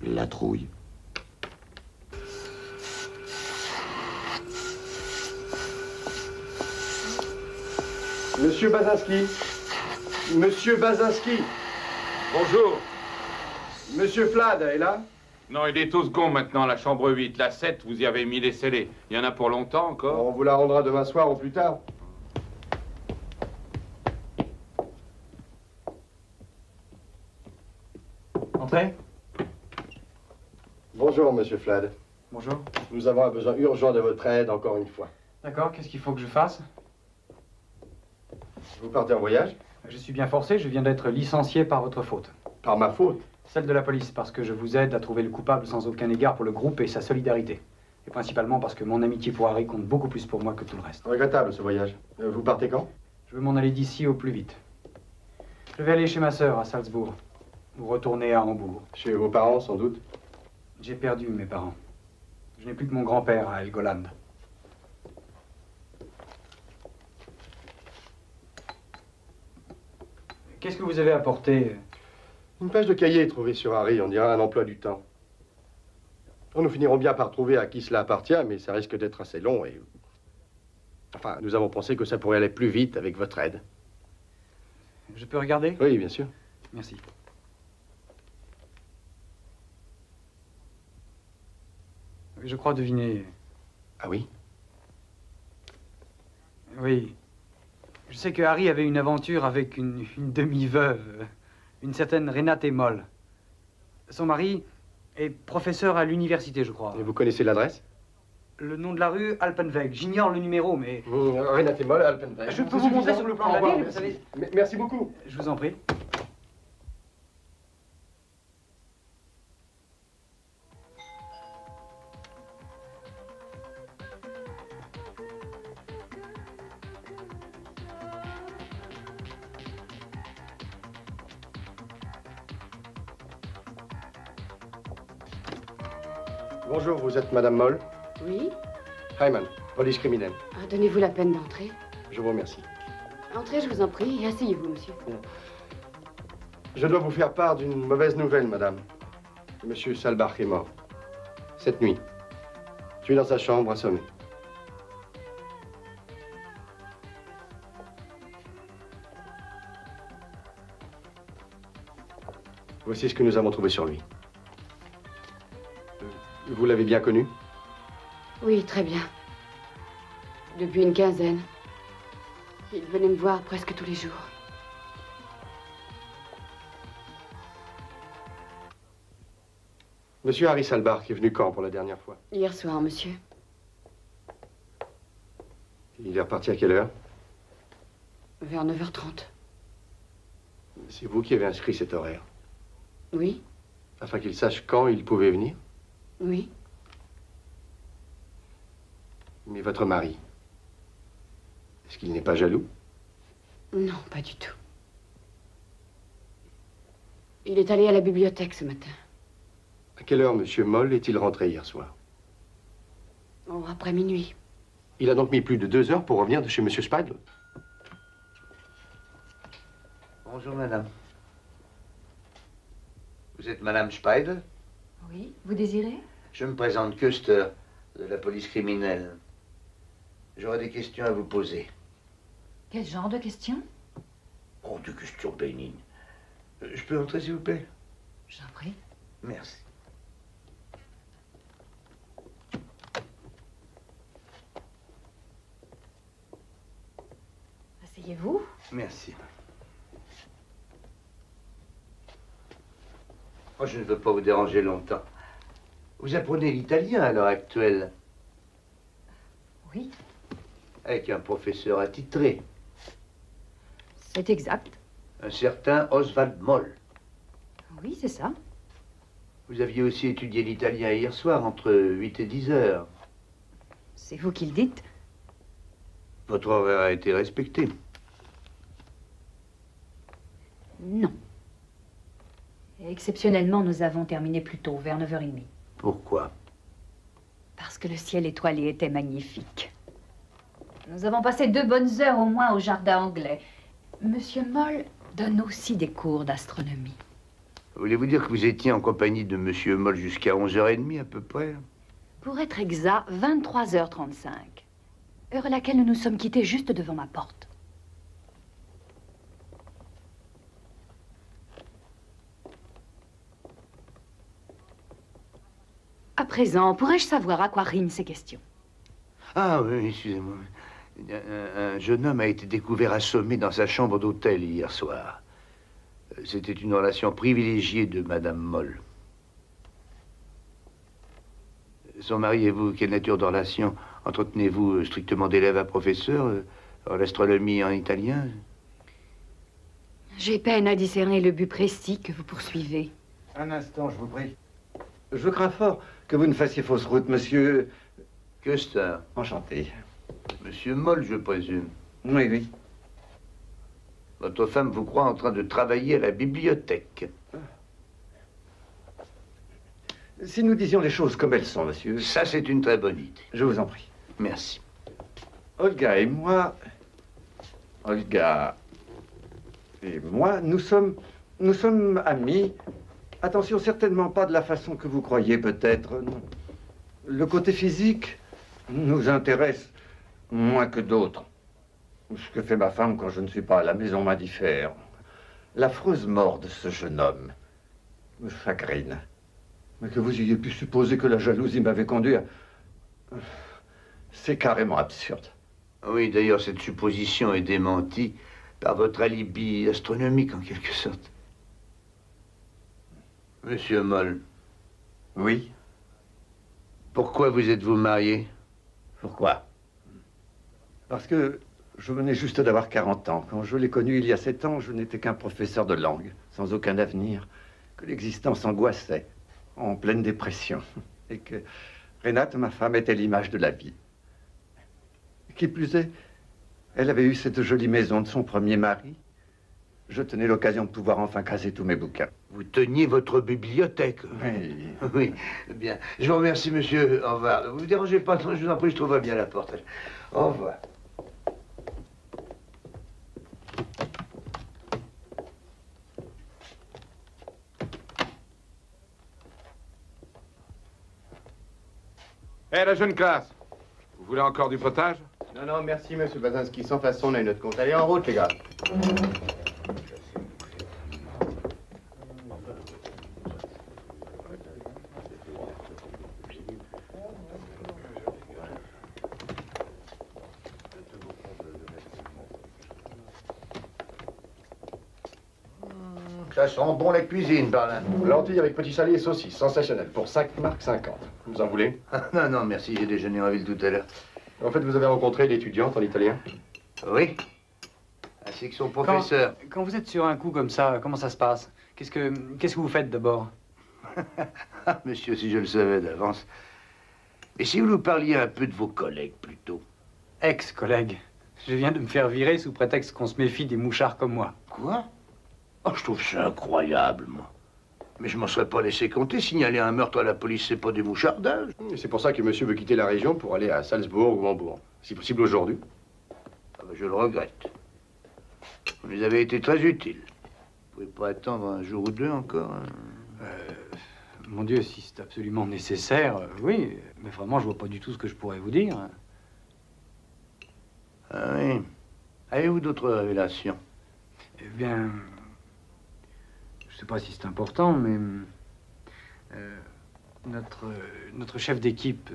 La trouille. Monsieur Bazinski. Monsieur Bazinski. Bonjour. Monsieur Flade est là? Non, il est au second maintenant, la chambre 8. La 7, vous y avez mis les scellés. Il y en a pour longtemps encore? On vous la rendra demain soir ou plus tard. Entrez. Bonjour, monsieur Flade. Bonjour. Nous avons un besoin urgent de votre aide, encore une fois. D'accord, qu'est-ce qu'il faut que je fasse? Vous partez en voyage? Je suis bien forcé, je viens d'être licencié par votre faute. Par ma faute? Celle de la police, parce que je vous aide à trouver le coupable sans aucun égard pour le groupe et sa solidarité. Et principalement parce que mon amitié pour Harry compte beaucoup plus pour moi que tout le reste. Regrettable, ce voyage. Vous partez quand? Je veux m'en aller d'ici au plus vite. Je vais aller chez ma sœur à Salzbourg. Ou retourner à Hambourg. Chez vos parents, sans doute? J'ai perdu mes parents. Je n'ai plus que mon grand-père à Helgoland. Qu'est-ce que vous avez apporté? Une page de cahier trouvée sur Harry, on dirait un emploi du temps. Nous finirons bien par trouver à qui cela appartient, mais ça risque d'être assez long et... Enfin, nous avons pensé que ça pourrait aller plus vite avec votre aide. Je peux regarder? Oui, bien sûr. Merci. Je crois deviner. Ah oui? Oui. Je sais que Harry avait une aventure avec une demi-veuve, une certaine Renate Moll. Son mari est professeur à l'université, je crois. Et vous connaissez l'adresse? Le nom de la rue, Alpenweg. J'ignore le numéro, mais... Renate Moll, Alpenweg. Je peux vous montrer sur le plan de la ville, vous savez. Merci beaucoup. Je vous en prie. Bonjour, vous êtes Madame Moll? Oui? Hyman, police criminelle. Ah, donnez-vous la peine d'entrer. Je vous remercie. Entrez, je vous en prie, et asseyez-vous, monsieur. Je dois vous faire part d'une mauvaise nouvelle, madame. Monsieur Salbach est mort. Cette nuit. Tué dans sa chambre, assommé. Voici ce que nous avons trouvé sur lui. Vous l'avez bien connu? Oui, très bien. Depuis une quinzaine. Il venait me voir presque tous les jours. Monsieur Harry Salbach est venu quand pour la dernière fois? Hier soir, monsieur. Il est reparti à quelle heure? Vers 9h30. C'est vous qui avez inscrit cet horaire? Oui, Afin qu'il sache quand il pouvait venir? oui. Mais votre mari, est-ce qu'il n'est pas jaloux? Non, pas du tout. Il est allé à la bibliothèque ce matin. À quelle heure monsieur Moll est-il rentré hier soir? Oh, après minuit. Il a donc mis plus de 2 heures pour revenir de chez monsieur Speidel? Bonjour, madame. Vous êtes madame Speidel? Oui, vous désirez? Je me présente Köster, de la police criminelle. J'aurais des questions à vous poser. Quel genre de questions? Oh, des questions bénignes. Je peux entrer, s'il vous plaît? J'en prie. Merci. Asseyez-vous. Merci. Oh, je ne veux pas vous déranger longtemps. Vous apprenez l'italien à l'heure actuelle? Oui. Avec un professeur attitré. C'est exact. Un certain Oswald Moll. Oui, c'est ça. Vous aviez aussi étudié l'italien hier soir, entre 8 et 10 heures. C'est vous qui le dites. Votre horaire a été respecté. Non. Exceptionnellement, nous avons terminé plus tôt, vers 9h30. Pourquoi? Parce que le ciel étoilé était magnifique. Nous avons passé 2 bonnes heures au moins au jardin anglais. Monsieur Moll donne aussi des cours d'astronomie. Voulez-vous dire que vous étiez en compagnie de Monsieur Moll jusqu'à 11h30 à peu près? Pour être exact, 23h35. Heure à laquelle nous nous sommes quittés juste devant ma porte. À présent, pourrais-je savoir à quoi riment ces questions? Ah oui, excusez-moi. Un jeune homme a été découvert assommé dans sa chambre d'hôtel hier soir. C'était une relation privilégiée de Madame Moll. Son mari et vous, quelle nature de relation entretenez-vous? Strictement d'élève à professeur, en l'astronomie en italien? J'ai peine à discerner le but précis que vous poursuivez. Un instant, je vous prie. Je crains fort que vous ne fassiez fausse route, monsieur... Köster. Enchanté. Monsieur Moll, je présume. Oui, oui. Votre femme vous croit en train de travailler à la bibliothèque. Si nous disions les choses comme elles sont, monsieur... Ça, c'est une très bonne idée. Je vous en prie. Merci. Olga et moi... Olga et moi, nous sommes amis. Attention, certainement pas de la façon que vous croyez, peut-être. Non. Le côté physique nous intéresse moins que d'autres. Ce que fait ma femme quand je ne suis pas à la maison m'indiffère. L'affreuse mort de ce jeune homme me chagrine. Mais que vous ayez pu supposer que la jalousie m'avait conduit à... C'est carrément absurde. Oui, d'ailleurs, cette supposition est démentie par votre alibi astronomique, en quelque sorte. Monsieur Moll. Oui. Pourquoi vous êtes-vous marié? Pourquoi? Parce que je venais juste d'avoir 40 ans. Quand je l'ai connu il y a 7 ans, je n'étais qu'un professeur de langue, sans aucun avenir, que l'existence angoissait, en pleine dépression, et que Renate, ma femme, était l'image de la vie. Qui plus est, elle avait eu cette jolie maison de son premier mari. Je tenais l'occasion de pouvoir enfin caser tous mes bouquins. Vous teniez votre bibliothèque. Oui. Oui, bien. Je vous remercie, monsieur. Au revoir. Vous ne dérangez pas, je vous en prie, je trouverai bien la porte. Au revoir. Hé, la jeune classe, vous voulez encore du potage? Non, non, merci, monsieur Bazinski. Sans façon, on a une autre compte. Allez, en route, les gars. Ça sent bon la cuisine, par là. Lentilles avec petit salé et saucisses, sensationnel, pour 5 marques 50. Vous en voulez? Non, non, merci, j'ai déjeuné en ville tout à l'heure. En fait, vous avez rencontré l'étudiante en italien? Oui. Ainsi que son professeur. Quand vous êtes sur un coup comme ça, comment ça se passe? Qu'est-ce que vous faites d'abord? Ah, monsieur, si je le savais d'avance. Et si vous nous parliez un peu de vos collègues, plutôt? Ex-collègues. Je viens de me faire virer sous prétexte qu'on se méfie des mouchards comme moi. Quoi? Oh, je trouve ça incroyable, moi. Mais je m'en serais pas laissé compter. Signaler un meurtre à la police, c'est pas des mouchardages. C'est pour ça que monsieur veut quitter la région pour aller à Salzbourg ou Hambourg. Si possible aujourd'hui. Ah ben, je le regrette. Vous nous avez été très utiles. Vous pouvez pas attendre un jour ou deux encore, hein? Mon Dieu, si c'est absolument nécessaire, oui. Mais vraiment, je vois pas du tout ce que je pourrais vous dire. Ah oui. Avez-vous d'autres révélations? Eh bien... Je sais pas si c'est important, mais... notre chef d'équipe,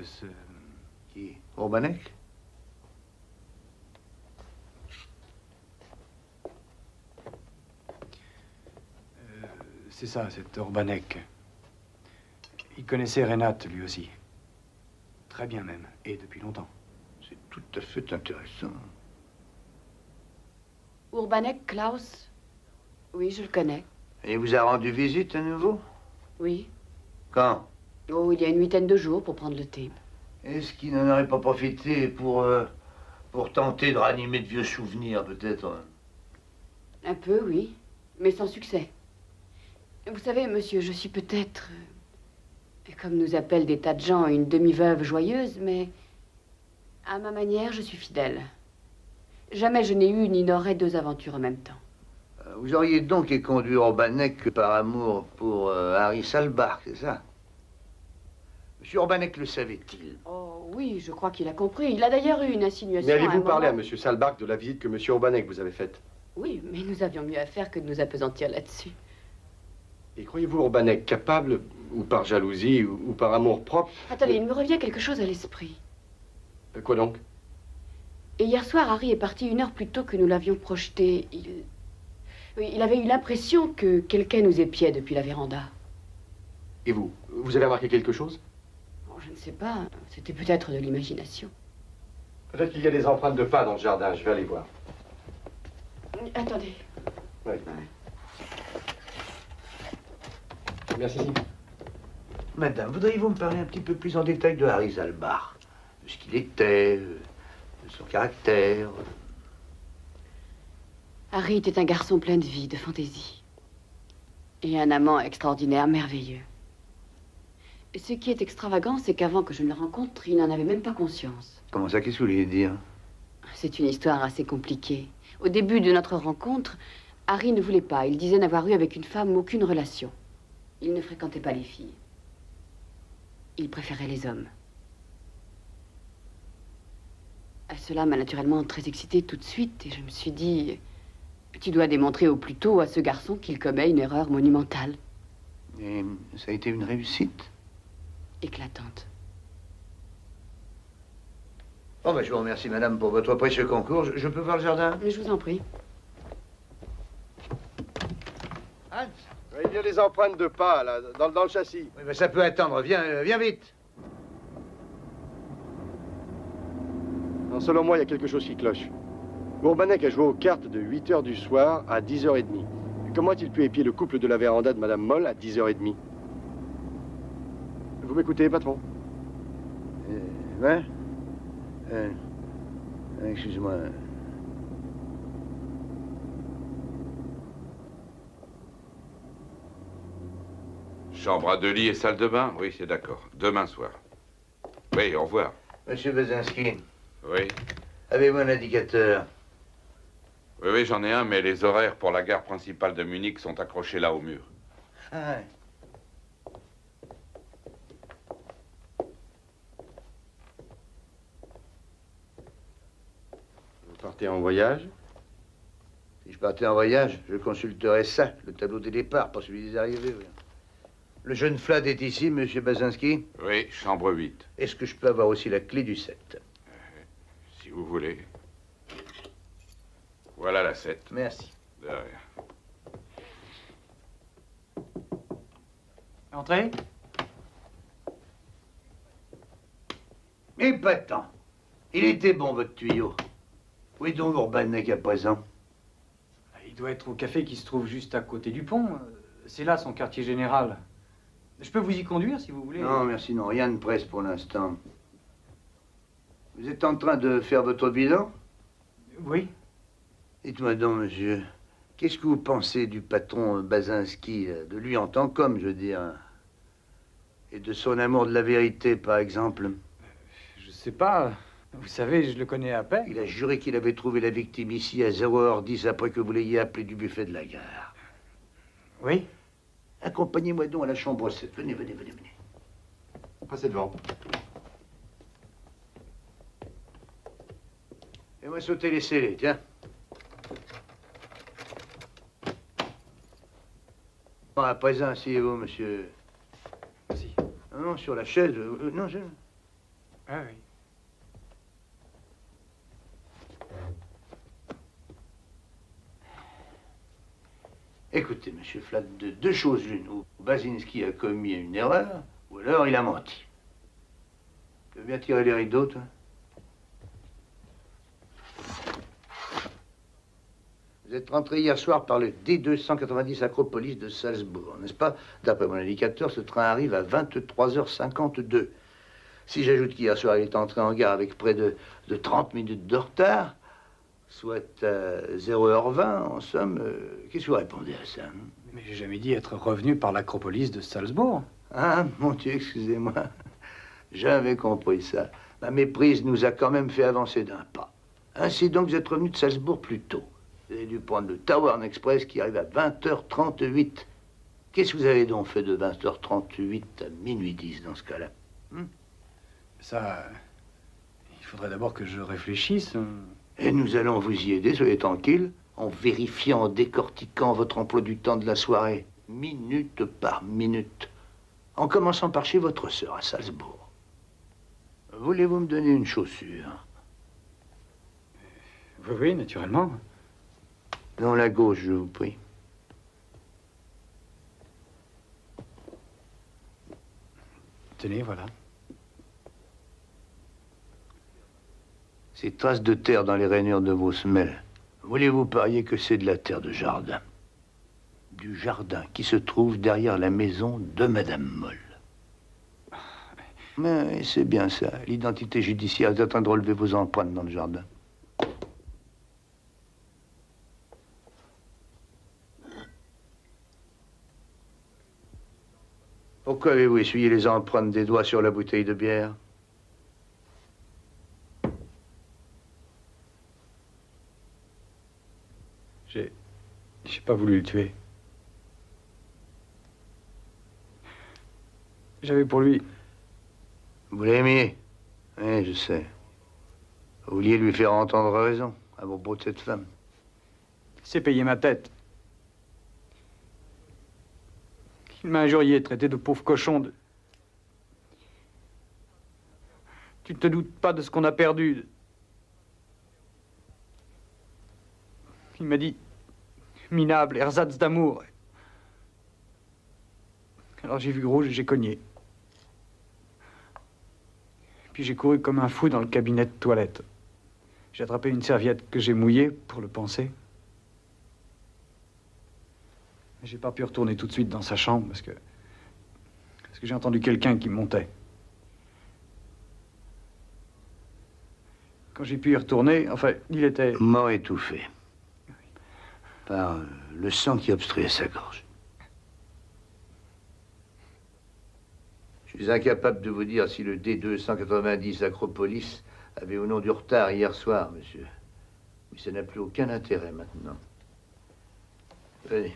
Qui? Urbanek? C'est ça, cet Urbanek. Il connaissait Renate, lui aussi. Très bien même, et depuis longtemps. C'est tout à fait intéressant. Urbanek, Klaus? Oui, je le connais. Et il vous a rendu visite à nouveau? Oui. Quand? Oh, il y a une huitaine de jours pour prendre le thé. Est-ce qu'il n'en aurait pas profité pour tenter de ranimer de vieux souvenirs, peut-être? Un peu, oui, mais sans succès. Vous savez, monsieur, je suis peut-être, comme nous appellent des tas de gens, une demi-veuve joyeuse, mais à ma manière, je suis fidèle. Jamais je n'ai eu ni n'aurai deux aventures en même temps. Vous auriez donc éconduit Urbanek par amour pour Harry Salbach, c'est ça? Monsieur Urbanek le savait-il? Oh oui, je crois qu'il a compris. Il a d'ailleurs eu une insinuation. Mais à un avez-vous parlé à moment. monsieur Salbach de la visite que monsieur Urbanek vous avait faite? Oui, mais nous avions mieux à faire que de nous appesantir là-dessus. Et croyez-vous Urbanek capable, ou par jalousie, ou par amour propre... Attendez, il me revient quelque chose à l'esprit. Quoi donc? Et hier soir, Harry est parti 1 heure plus tôt que nous l'avions projeté. Il avait eu l'impression que quelqu'un nous épiait depuis la véranda. Et vous? Vous avez remarqué quelque chose? Oh, je ne sais pas. C'était peut-être de l'imagination. Peut-être qu'il y a des empreintes de pas dans le jardin. Je vais aller voir. Attendez. Oui. Merci. Madame, voudriez-vous me parler un petit peu plus en détail de Harry Salbach? De ce qu'il était, de son caractère? Harry était un garçon plein de vie, de fantaisie. Et un amant extraordinaire, merveilleux. Et ce qui est extravagant, c'est qu'avant que je ne le rencontre, il n'en avait même pas conscience. Comment ça, qu'est-ce que vous voulez dire? C'est une histoire assez compliquée. Au début de notre rencontre, Harry ne voulait pas. Il disait n'avoir eu avec une femme aucune relation. Il ne fréquentait pas les filles. Il préférait les hommes. Cela m'a naturellement très excitée tout de suite et je me suis dit... Tu dois démontrer au plus tôt à ce garçon qu'il commet une erreur monumentale. Et ça a été une réussite? Éclatante. Oh, ben, je vous remercie, madame, pour votre précieux concours. Je peux voir le jardin? Je vous en prie. Hans? Il y a des empreintes de pas, là, dans le châssis. Oui, mais ça peut attendre. Viens vite. Non, selon moi, il y a quelque chose qui cloche. Urbanek a joué aux cartes de 8 h du soir à 10h30. Comment a-t-il pu épier le couple de la véranda de Madame Moll à 10h30? Vous m'écoutez, patron? Ouais? Excuse-moi. Chambre à 2 lits et salle de bain? Oui, c'est d'accord. Demain soir. Oui, au revoir. Monsieur Bazinski. Oui. Avez-vous un indicateur? Oui, oui, j'en ai un, mais les horaires pour la gare principale de Munich sont accrochés là au mur. Ah ouais. Vous partez en voyage? Si je partais en voyage, je consulterais ça, le tableau des départs, pas celui des arrivées. Oui. Le jeune flat est ici, monsieur Bazinski? Oui, chambre 8. Est-ce que je peux avoir aussi la clé du 7? Si vous voulez. Voilà la 7. Merci. De rien. Entrez. Épatant. Il était bon, votre tuyau. Où est donc Urbanek à présent? Il doit être au café qui se trouve juste à côté du pont. C'est là son quartier général. Je peux vous y conduire si vous voulez. Non, merci, non. Rien ne presse pour l'instant. Vous êtes en train de faire votre bilan? Oui. Dites-moi donc, monsieur, qu'est-ce que vous pensez du patron Bazinski, de lui en tant qu'homme, je veux dire, et de son amour de la vérité, par exemple? Je sais pas. Vous savez, je le connais à peine. Il a juré qu'il avait trouvé la victime ici à 0h10 après que vous l'ayez appelé du buffet de la gare. Oui. Accompagnez-moi donc à la chambre 7. Venez, venez, venez, venez. Passez devant. Et moi sauter les scellés, tiens. Bon, à présent, asseyez-vous, monsieur. Merci. Non, non, sur la chaise. Non, je... Ah oui. Écoutez, monsieur Flat, de deux choses l'une. Ou Bazinski a commis une erreur, ou alors il a menti. Tu veux bien tirer les rideaux, toi? Vous êtes rentré hier soir par le D290 Acropolis de Salzbourg, n'est-ce pas? D'après mon indicateur, ce train arrive à 23h52. Si j'ajoute qu'hier soir, il est entré en gare avec près de 30 minutes de retard, soit à 0h20, en somme, qu'est-ce que vous répondez à ça? Mais j'ai jamais dit être revenu par l'Acropolis de Salzbourg. Ah, mon Dieu, excusez-moi. J'avais compris ça. Ma méprise nous a quand même fait avancer d'un pas. Ainsi donc, vous êtes revenu de Salzbourg plus tôt. Vous avez dû prendre le Tauern Express qui arrive à 20h38. Qu'est-ce que vous avez donc fait de 20h38 à minuit 10 dans ce cas-là? Ça... Il faudrait d'abord que je réfléchisse. Et nous allons vous y aider, soyez tranquille, en vérifiant, en décortiquant votre emploi du temps de la soirée, minute par minute, en commençant par chez votre sœur à Salzbourg. Voulez-vous me donner une chaussure? Oui, oui, naturellement. Dans la gauche, je vous prie. Tenez, voilà. Ces traces de terre dans les rainures de vos semelles, voulez-vous parier que c'est de la terre de jardin? Du jardin qui se trouve derrière la maison de Madame Moll. Mais c'est bien ça. L'identité judiciaire est en train de relever vos empreintes dans le jardin. Pourquoi avez-vous essuyé les empreintes des doigts sur la bouteille de bière? J'ai pas voulu le tuer. J'avais pour lui... Vous l'aimiez? Oui, je sais. Vous vouliez lui faire entendre raison à propos de cette femme. C'est payer ma tête. Il m'a injurié, traité de pauvre cochon de... Tu ne te doutes pas de ce qu'on a perdu. Il m'a dit... minable, ersatz d'amour. Alors j'ai vu rouge et j'ai cogné. Puis j'ai couru comme un fou dans le cabinet de toilette. J'ai attrapé une serviette que j'ai mouillée pour le panser. Mais j'ai pas pu retourner tout de suite dans sa chambre parce que j'ai entendu quelqu'un qui montait. Quand j'ai pu y retourner, enfin, il était... mort étouffé. Par le sang qui obstruait sa gorge. Je suis incapable de vous dire si le D290 Acropolis avait ou non du retard hier soir, monsieur. Mais ça n'a plus aucun intérêt maintenant. Venez.